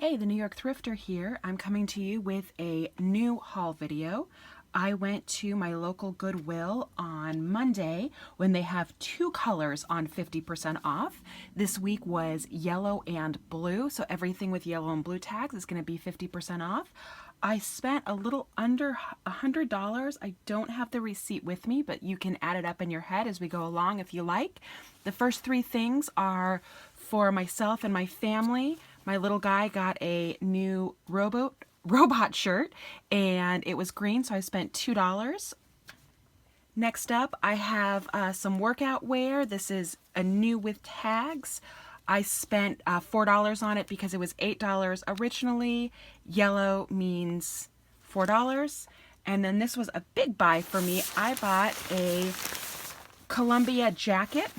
Hey, the New York Thrifter here. I'm coming to you with a new haul video. I went to my local Goodwill on Monday when they have two colors on 50% off. This week was yellow and blue, so everything with yellow and blue tags is going to be 50% off. I spent a little under $100. I don't have the receipt with me, but you can add it up in your head as we go along if you like. The first three things are for myself and my family. My little guy got a new robot shirt and it was green, so I spent $2. Next up, I have some workout wear. This is a new with tags. I spent $4 on it because it was $8 originally. Yellow means $4. And then this was a big buy for me. I bought a Columbia jacket,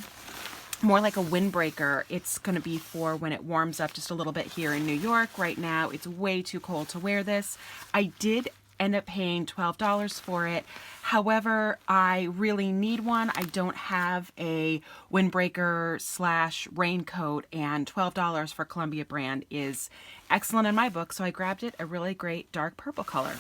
more like a windbreaker. It's going to be for when it warms up just a little bit here in New York. Right now, it's way too cold to wear this. I did end up paying $12 for it. However, I really need one. I don't have a windbreaker / raincoat, and $12 for Columbia brand is excellent in my book, so I grabbed it, a really great dark purple color.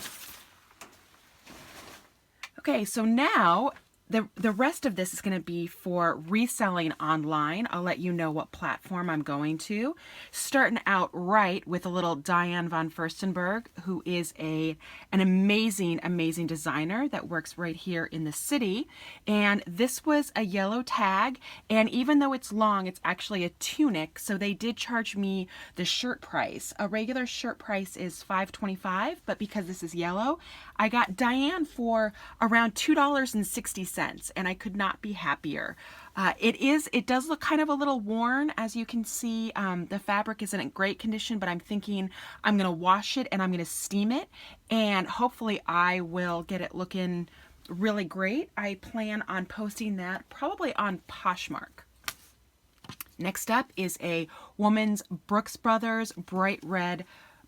Okay, so now the rest of this is going to be for reselling online. I'll let you know what platform I'm going to. Starting out right with a little Diane Von Furstenburg, who is an amazing, amazing designer that works right here in the city. And this was a yellow tag, and even though it's long, it's actually a tunic, so they did charge me the shirt price. A regular shirt price is $5.25, but because this is yellow, I got Diane for around $2.60. And I could not be happier. It does look kind of a little worn, as you can see. The fabric isn't in great condition, but I'm thinking I'm going to wash it and I'm going to steam it, and hopefully I will get it looking really great. I plan on posting that probably on Poshmark. Next up is a woman's Brooks Brothers bright red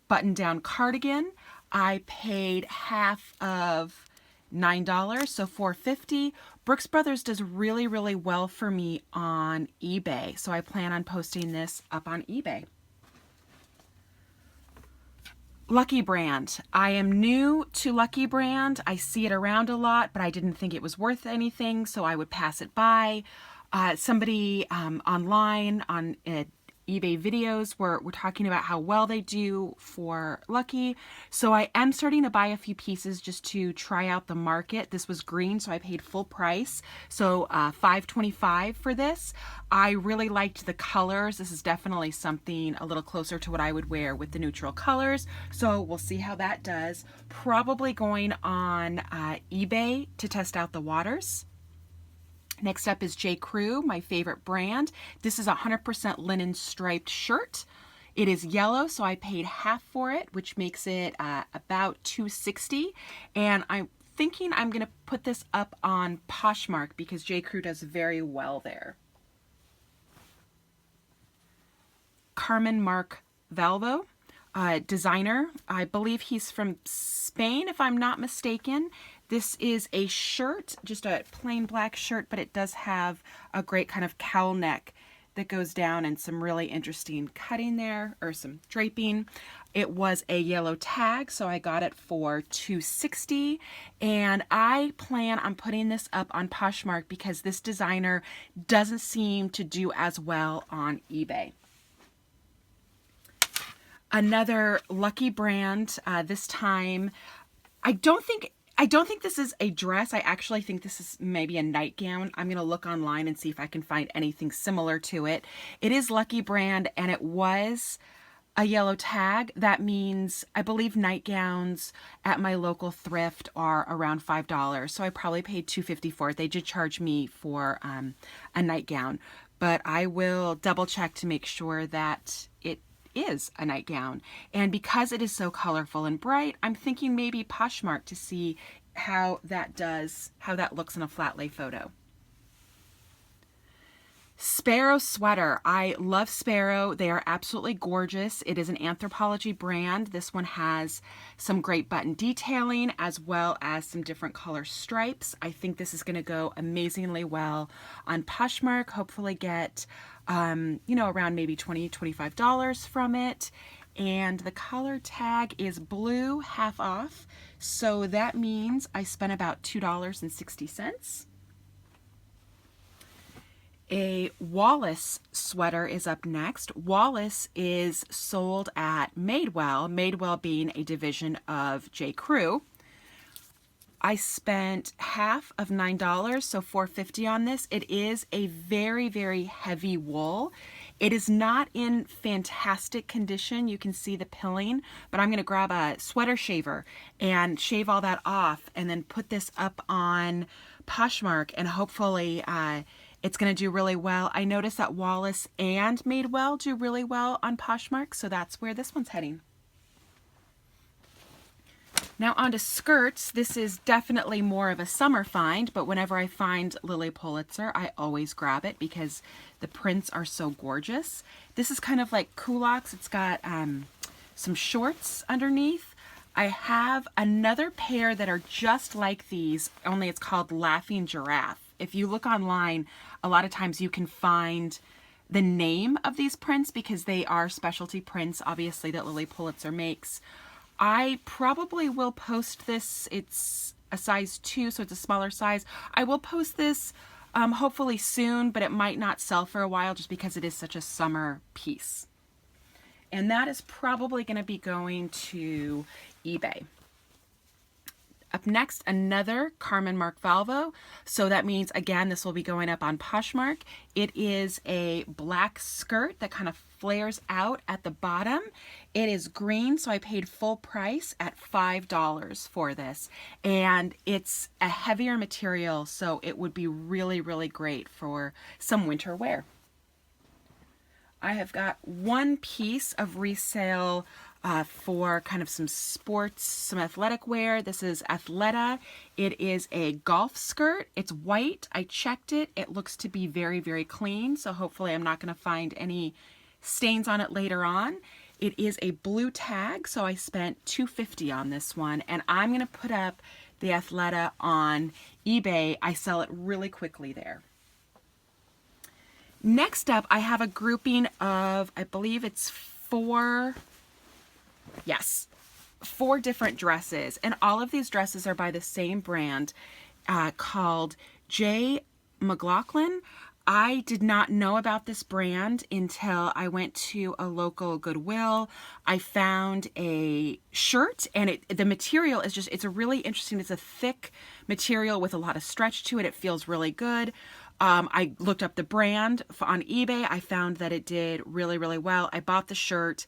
button-down cardigan. I paid half of $9, so $4.50. Brooks Brothers does really, really well for me on eBay, so I plan on posting this up on eBay. Lucky Brand. I am new to Lucky Brand. I see it around a lot, but I didn't think it was worth anything, so I would pass it by. Somebody online on eBay videos were talking about how well they do for Lucky. So I am starting to buy a few pieces just to try out the market. This was green, so I paid full price. So $5.25 for this. I really liked the colors. This is definitely something a little closer to what I would wear with the neutral colors. So we'll see how that does. Probably going on eBay to test out the waters. Next up is J. Crew, my favorite brand. This is a 100% linen striped shirt. It is yellow, so I paid half for it, which makes it about $2.60. And I'm thinking I'm going to put this up on Poshmark because J. Crew does very well there. Carmen Marc Valvo, designer. I believe he's from Spain, if I'm not mistaken. This is a shirt, just a plain black shirt, but it does have a great kind of cowl neck that goes down and some really interesting cutting there, or some draping. It was a yellow tag, so I got it for $2.60, and I plan on putting this up on Poshmark because this designer doesn't seem to do as well on eBay. Another Lucky Brand, this time, I don't think this is a dress. I actually think this is maybe a nightgown. I'm going to look online and see if I can find anything similar to it. It is Lucky Brand, and it was a yellow tag. That means I believe nightgowns at my local thrift are around $5, so I probably paid $2.50 for it. They did charge me for a nightgown, but I will double check to make sure that it is a nightgown. And because it is so colorful and bright, I'm thinking maybe Poshmark to see how that looks in a flat lay photo. Sparrow sweater. I love Sparrow. They are absolutely gorgeous. It is an Anthropologie brand. This one has some great button detailing as well as some different color stripes. I think this is going to go amazingly well on Poshmark. Hopefully get, around maybe $20, $25 from it. and the color tag is blue, half off. So that means I spent about $2.60. A Wallace sweater is up next. Wallace is sold at Madewell, Madewell being a division of J. Crew. I spent half of $9, so $4.50 on this. It is a very, very heavy wool. It is not in fantastic condition. You can see the pilling, but I'm going to grab a sweater shaver and shave all that off and then put this up on Poshmark, and hopefully it's going to do really well. I noticed that Wallace and Madewell do really well on Poshmark, so that's where this one's heading. Now on to skirts. This is definitely more of a summer find, but whenever I find Lily Pulitzer, I always grab it because the prints are so gorgeous. This is kind of like culottes. It's got some shorts underneath. I have another pair that are just like these, only it's called Laughing Giraffe. If you look online, a lot of times you can find the name of these prints because they are specialty prints, obviously, that Lily Pulitzer makes. I probably will post this. It's a size 2, so it's a smaller size. I will post this hopefully soon, but it might not sell for a while just because it is such a summer piece. And that is probably going to be going to eBay. Up next, another Carmen Marc Valvo. So that means, again, this will be going up on Poshmark. It is a black skirt that kind of flares out at the bottom. It is green, so I paid full price at $5 for this. And it's a heavier material, so it would be really, really great for some winter wear. I have got one piece of resale for kind of some sports, some athletic wear. This is Athleta. It is a golf skirt. It's white. I checked it. It looks to be very, very clean. So hopefully I'm not going to find any stains on it later on. It is a blue tag. So I spent $2.50 on this one, and I'm going to put up the Athleta on eBay. I sell it really quickly there. Next up, I have a grouping of, I believe it's four different dresses, and all of these dresses are by the same brand called McLaughlin. I did not know about this brand until I went to a local Goodwill. I found a shirt, and the material is just, it's a really interesting, it's a thick material with a lot of stretch to it. It feels really good. I looked up the brand on eBay. I found that it did really, really well. I bought the shirt.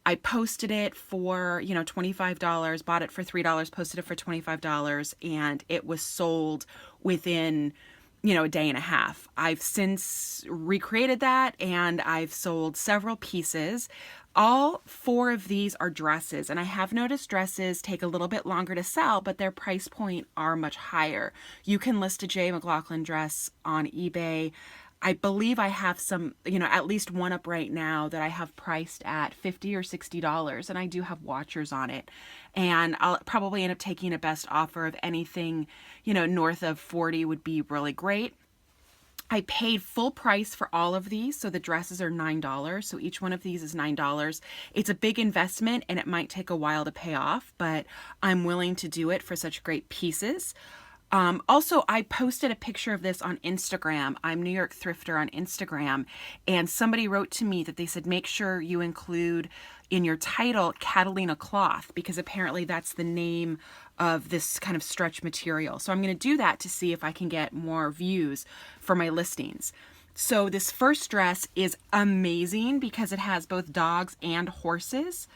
I posted it for, $25, bought it for $3, posted it for $25, and it was sold within, a day and a half. I've since recreated that, and I've sold several pieces. All 4 of these are dresses, and I have noticed dresses take a little bit longer to sell, but their price point are much higher. You can list a J. McLaughlin dress on eBay. I believe I have some, at least one up right now that I have priced at $50 or $60, and I do have watchers on it. And I'll probably end up taking a best offer of anything, north of 40 would be really great. I paid full price for all of these, so the dresses are $9, so each one of these is $9. It's a big investment, and it might take a while to pay off, but I'm willing to do it for such great pieces. Also, I posted a picture of this on Instagram. I'm New York Thrifter on Instagram, and somebody wrote to me that they said, make sure you include in your title Catalina cloth, because apparently that's the name of this kind of stretch material. So I'm going to do that to see if I can get more views for my listings. So this first dress is amazing because it has both dogs and horses.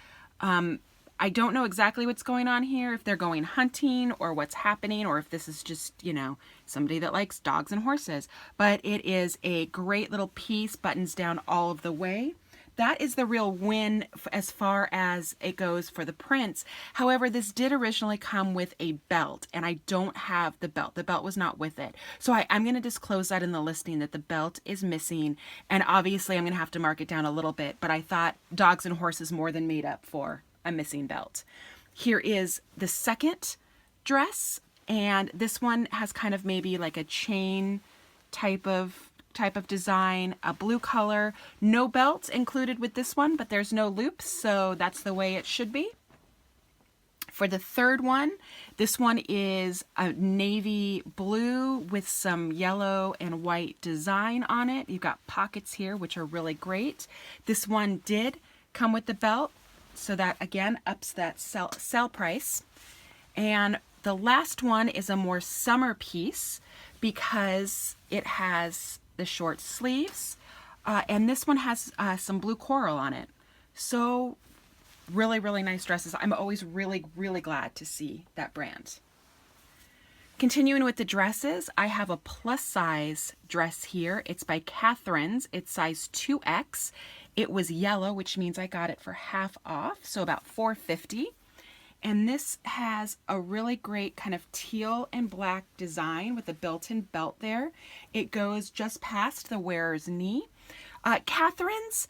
I don't know exactly what's going on here, if they're going hunting or what's happening, or if this is just, somebody that likes dogs and horses. But it is a great little piece, buttons down all of the way. That is the real win as far as it goes for the prints. However, this did originally come with a belt, and I don't have the belt. The belt was not with it. So I'm going to disclose that in the listing, that the belt is missing, and obviously I'm going to have to mark it down a little bit, but I thought dogs and horses more than made up for a missing belt. Here is the second dress, and this one has kind of maybe like a chain type of type of design, a blue color, no belt included with this one, but there's no loops, so that's the way it should be. For the third one, this one is a navy blue with some yellow and white design on it. You've got pockets here, which are really great. This one did come with the belt, so that again ups that sell price. And the last one is a more summer piece because it has the short sleeves, and this one has some blue coral on it. So really, really nice dresses. I'm always really, really glad to see that brand. Continuing with the dresses, I have a plus size dress here. It's by Catherine's. It's size 2X. It was yellow, which means I got it for half off, so about $4.50. And this has a really great kind of teal and black design with a built-in belt there. It goes just past the wearer's knee. Catherine's,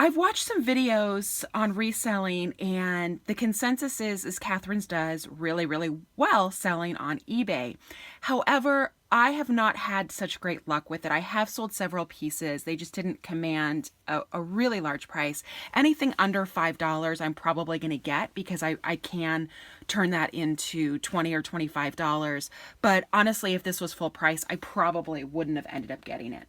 I've watched some videos on reselling, and the consensus is Catherine's does really, really well selling on eBay. However, I have not had such great luck with it. I have sold several pieces. They just didn't command a really large price. Anything under $5 I'm probably going to get because I can turn that into $20 or $25. But honestly, if this was full price, I probably wouldn't have ended up getting it.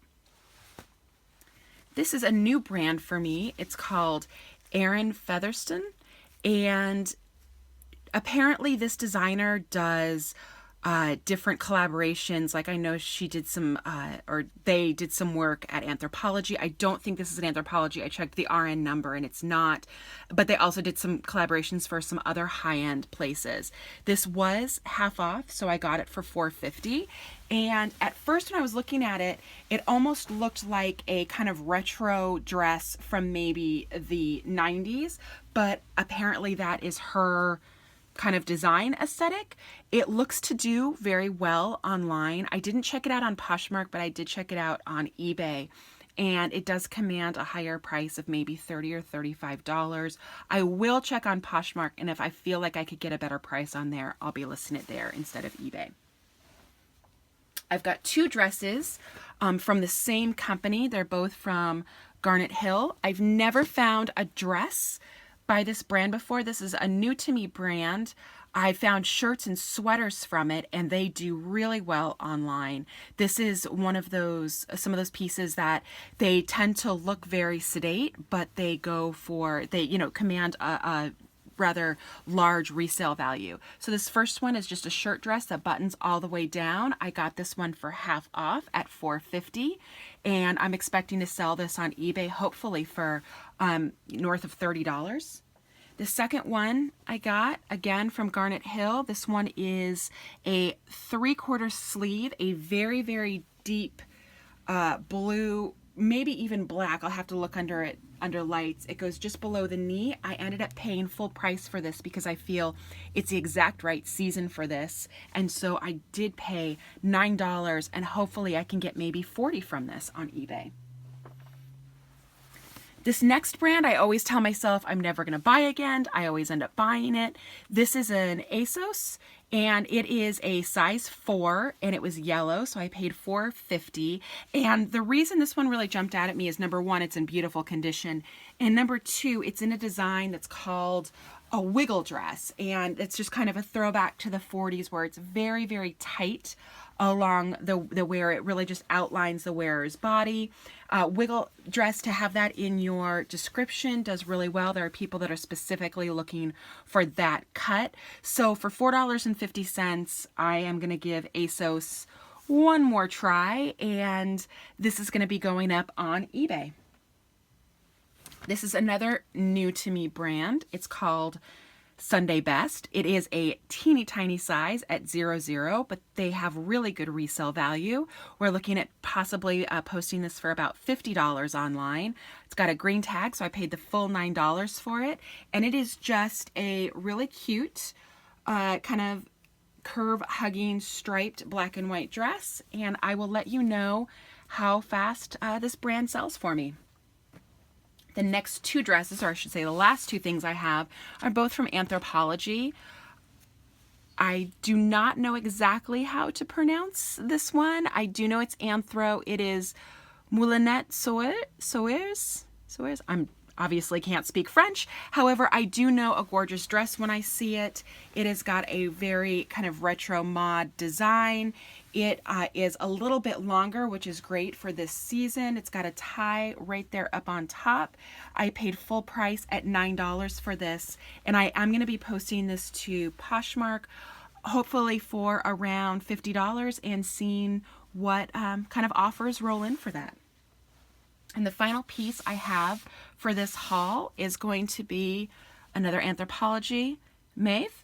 This is a new brand for me. It's called Erin Fetherston, and apparently this designer does different collaborations. Like I know she did some, or they did some work at Anthropologie. I don't think this is an Anthropologie. I checked the RN number and it's not, but they also did some collaborations for some other high-end places. This was half off, so I got it for $4.50. And at first when I was looking at it, it almost looked like a kind of retro dress from maybe the 90s, but apparently that is her kind of design aesthetic. It looks to do very well online. I didn't check it out on Poshmark, but I did check it out on eBay. And it does command a higher price of maybe $30 or $35. I will check on Poshmark, and if I feel like I could get a better price on there, I'll be listing it there instead of eBay. I've got two dresses from the same company. They're both from Garnet Hill. I've never found a dress by this brand before. This is a new to me brand. I found shirts and sweaters from it, and they do really well online. This is one of those, some of those pieces that they tend to look very sedate, but they go for, they, you know, command a rather large resale value. So this first one is just a shirt dress that buttons all the way down. I got this one for half off at $4.50, and I'm expecting to sell this on eBay hopefully for north of $30. The second one I got, again from Garnet Hill. This one is a 3/4 sleeve, a very, very deep blue, maybe even black. I'll have to look under it, under lights. It goes just below the knee. I ended up paying full price for this because I feel it's the exact right season for this. And so I did pay $9, and hopefully I can get maybe $40 from this on eBay. This next brand, I always tell myself I'm never going to buy again. I always end up buying it. This is an ASOS, and it is a size 4, and it was yellow, so I paid $4.50. And the reason this one really jumped out at me is, number one, it's in beautiful condition, and number two, it's in a design that's called a wiggle dress, and it's just kind of a throwback to the 40s where it's very, very tight along the wearer. It really just outlines the wearer's body. Wiggle dress, to have that in your description does really well. There are people that are specifically looking for that cut. So for $4.50, I am going to give ASOS one more try, and this is going to be going up on eBay. This is another new to me brand. It's called Sunday Best. It is a teeny tiny size at 00, but they have really good resale value. We're looking at possibly posting this for about $50 online. It's got a green tag, so I paid the full $9 for it. And it is just a really cute kind of curve hugging striped black and white dress. And I will let you know how fast this brand sells for me. The next two dresses, or I should say the last two things I have, are both from Anthropologie. I do not know exactly how to pronounce this one. I do know it's Anthro. It is Moulinette Soeurs. I'm obviously can't speak French. However, I do know a gorgeous dress when I see it. It has got a very kind of retro mod design. It is a little bit longer, which is great for this season. It's got a tie right there up on top. I paid full price at $9 for this, and I'm going to be posting this to Poshmark, hopefully for around $50, and seeing what kind of offers roll in for that. And the final piece I have for this haul is going to be another Anthropologie Maeve.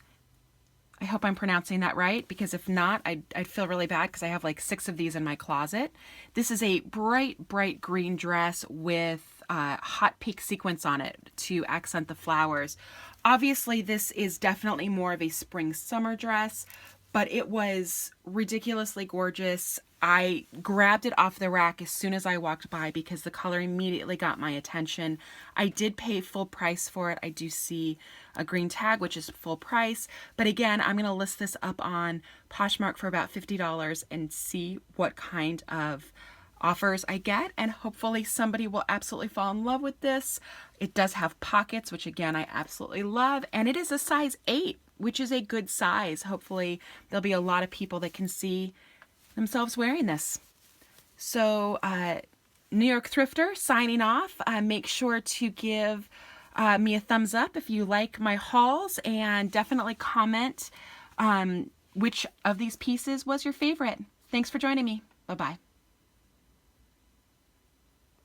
I hope I'm pronouncing that right, because if not, I'd feel really bad because I have like 6 of these in my closet. This is a bright, bright green dress with hot pink sequins on it to accent the flowers. Obviously, this is definitely more of a spring-summer dress, but it was ridiculously gorgeous. I grabbed it off the rack as soon as I walked by because the color immediately got my attention. I did pay full price for it. I do see a green tag, which is full price. But again, I'm going to list this up on Poshmark for about $50 and see what kind of offers I get. And hopefully somebody will absolutely fall in love with this. It does have pockets, which again, I absolutely love. And it is a size 8, which is a good size. Hopefully there'll be a lot of people that can see themselves wearing this. So New York Thrifter signing off. Make sure to give me a thumbs up if you like my hauls, and definitely comment which of these pieces was your favorite. Thanks for joining me. Bye-bye.